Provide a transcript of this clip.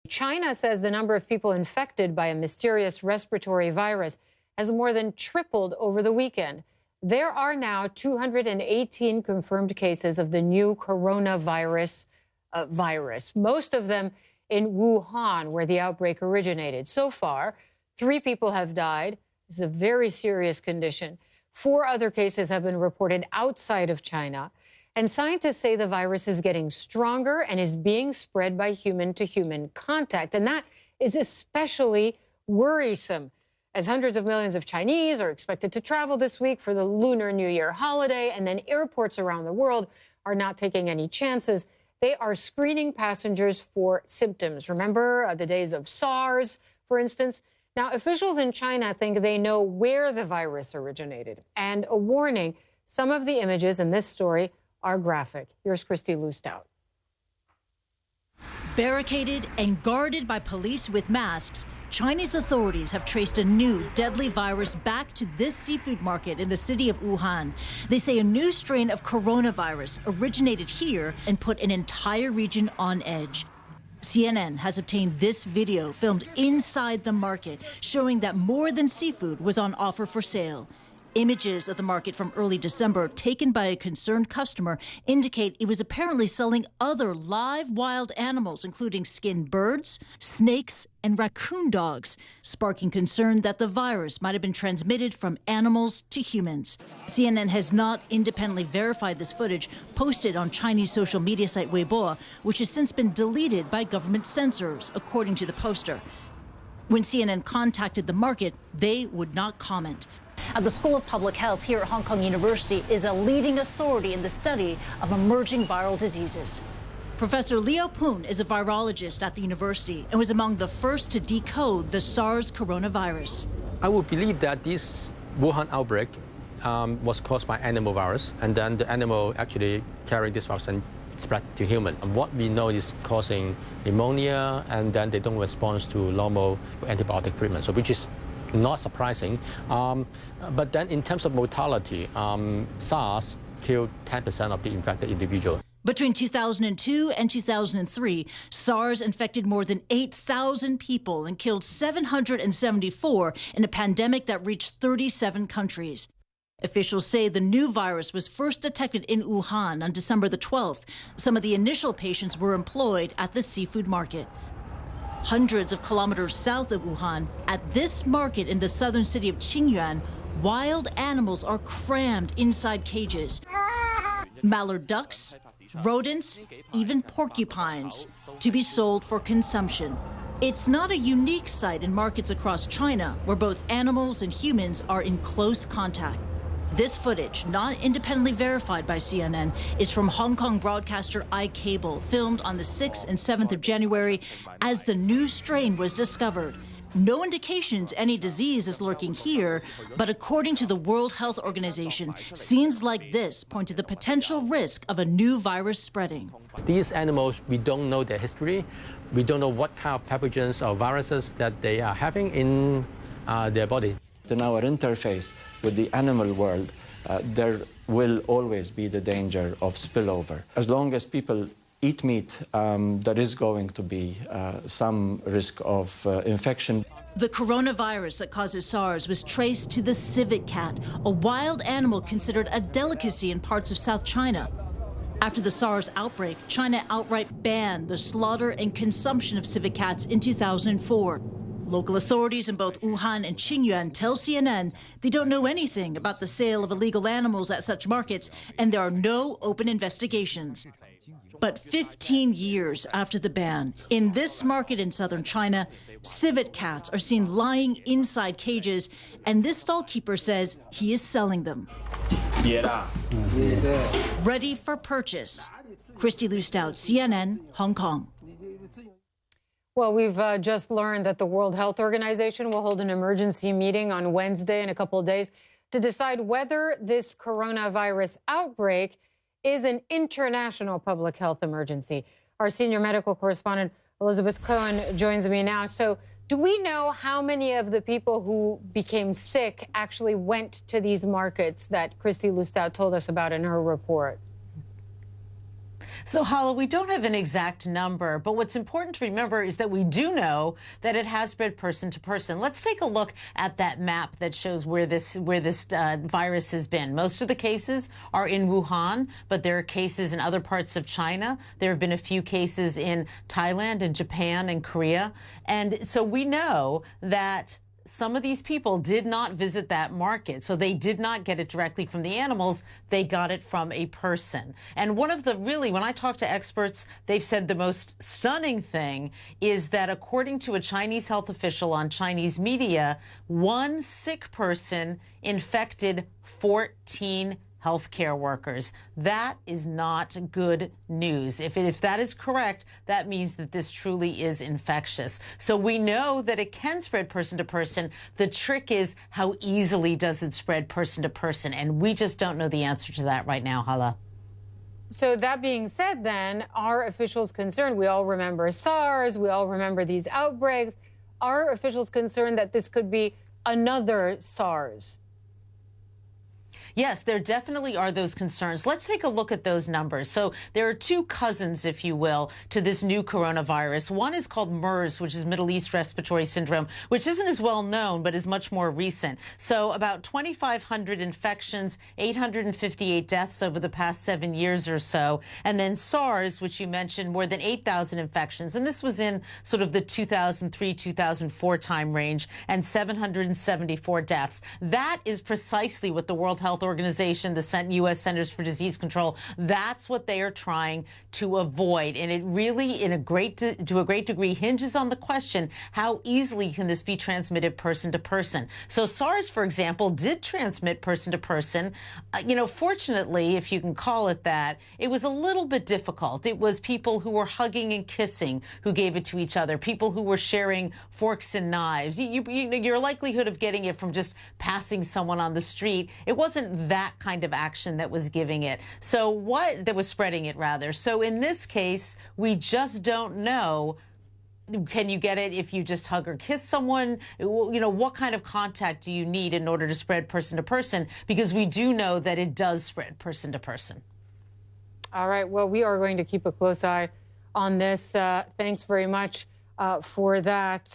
China says the number of people infected by a mysterious respiratory virus has more than tripled over the weekend. There are now 218 confirmed cases of the new coronavirus virus, most of them in Wuhan, where the outbreak originated. So far, 3 people have died. This is a very serious condition. 4 other cases have been reported outside of China. And scientists say the virus is getting stronger and is being spread by human-to-human contact. And that is especially worrisome, as hundreds of millions of Chinese are expected to travel this week for the Lunar New Year holiday, and then airports around the world are not taking any chances. They are screening passengers for symptoms. Remember the days of SARS, for instance? Now, officials in China think they know where the virus originated. And a warning, some of the images in this story are graphic. Here's Christy Lustout. Barricaded and guarded by police with masks, Chinese authorities have traced a new deadly virus back to this seafood market in the city of Wuhan. They say a new strain of coronavirus originated here and put an entire region on edge. CNN has obtained this video filmed inside the market showing that more than seafood was on offer for sale. Images of the market from early December taken by a concerned customer indicate it was apparently selling other live wild animals, including skinned birds, snakes, and raccoon dogs, sparking concern that the virus might have been transmitted from animals to humans. CNN has not independently verified this footage posted on Chinese social media site Weibo, which has since been deleted by government censors, according to the poster. When CNN contacted the market, they would not comment. The School of Public Health here at Hong Kong University is a leading authority in the study of emerging viral diseases. Professor Liao Poon is a virologist at the university and was among the first to decode the SARS coronavirus. I would believe that this Wuhan outbreak was caused by animal virus, and then the animal actually carried this virus and spread to human. And what we know is causing pneumonia, and then they don't respond to normal antibiotic treatment, so which is not surprising. But then in terms of mortality, SARS killed 10% of the infected individuals. Between 2002 and 2003, SARS infected more than 8,000 people and killed 774 in a pandemic that reached 37 countries. Officials say the new virus was first detected in Wuhan on December the 12th. Some of the initial patients were employed at the seafood market. Hundreds of kilometers south of Wuhan, at this market in the southern city of Qingyuan, wild animals are crammed inside cages. Mallard ducks, rodents, even porcupines, to be sold for consumption. It's not a unique sight in markets across China where both animals and humans are in close contact. This footage, not independently verified by CNN, is from Hong Kong broadcaster iCable, filmed on the 6th and 7th of January as the new strain was discovered. No indications any disease is lurking here, but according to the World Health Organization, scenes like this point to the potential risk of a new virus spreading. These animals, we don't know their history. We don't know what kind of pathogens or viruses that they are having in their body. In our interface with the animal world, there will always be the danger of spillover. As long as people eat meat, there is going to be some risk of infection. The coronavirus that causes SARS was traced to the civet cat, a wild animal considered a delicacy in parts of South China. After the SARS outbreak, China outright banned the slaughter and consumption of civet cats in 2004. Local authorities in both Wuhan and Qingyuan tell CNN they don't know anything about the sale of illegal animals at such markets, and there are no open investigations. But 15 years after the ban, in this market in southern China, civet cats are seen lying inside cages, and this stall keeper says he is selling them. Ready for purchase. Christy Lustout, CNN, Hong Kong. Well, we've just learned that the World Health Organization will hold an emergency meeting on Wednesday in a couple of days to decide whether this coronavirus outbreak is an international public health emergency. Our senior medical correspondent, Elizabeth Cohen, joins me now. So do we know how many of the people who became sick actually went to these markets that Christy Lustout told us about in her report? So, Hala, we don't have an exact number, but what's important to remember is that we do know that it has spread person to person. Let's take a look at that map that shows where this virus has been. Most of the cases are in Wuhan, but there are cases in other parts of China. There have been a few cases in Thailand and Japan and Korea. And so we know that some of these people did not visit that market, so they did not get it directly from the animals. They got it from a person. And one of the when I talk to experts, they've said the most stunning thing is that according to a Chinese health official on Chinese media, one sick person infected 14 healthcare workers. That is not good news. If that is correct, that means that this truly is infectious. So we know that it can spread person to person. The trick is, how easily does it spread person to person? And we just don't know the answer to that right now, Hala. So that being said, then, are officials concerned? We all remember SARS. We all remember these outbreaks. Are officials concerned that this could be another SARS? Yes, there definitely are those concerns. Let's take a look at those numbers. So there are two cousins, if you will, to this new coronavirus. One is called MERS, which is Middle East Respiratory Syndrome, which isn't as well known, but is much more recent. So about 2,500 infections, 858 deaths over the past 7 years or so. And then SARS, which you mentioned, more than 8,000 infections. And this was in sort of the 2003, 2004 time range, and 774 deaths. That is precisely what the World Health Organization, the U.S. Centers for Disease Control, that's what they are trying to avoid. And it really, to a great degree, hinges on the question, how easily can this be transmitted person to person? So SARS, for example, did transmit person to person. Fortunately, if you can call it that, it was a little bit difficult. It was people who were hugging and kissing who gave it to each other, people who were sharing forks and knives. Your likelihood of getting it from just passing someone on the street, it wasn't that kind of action that was giving it. So that was spreading it, rather. So in this case, we just don't know. Can you get it if you just hug or kiss someone? What kind of contact do you need in order to spread person to person? Because we do know that it does spread person to person. All right. Well, we are going to keep a close eye on this. Thanks very much for that.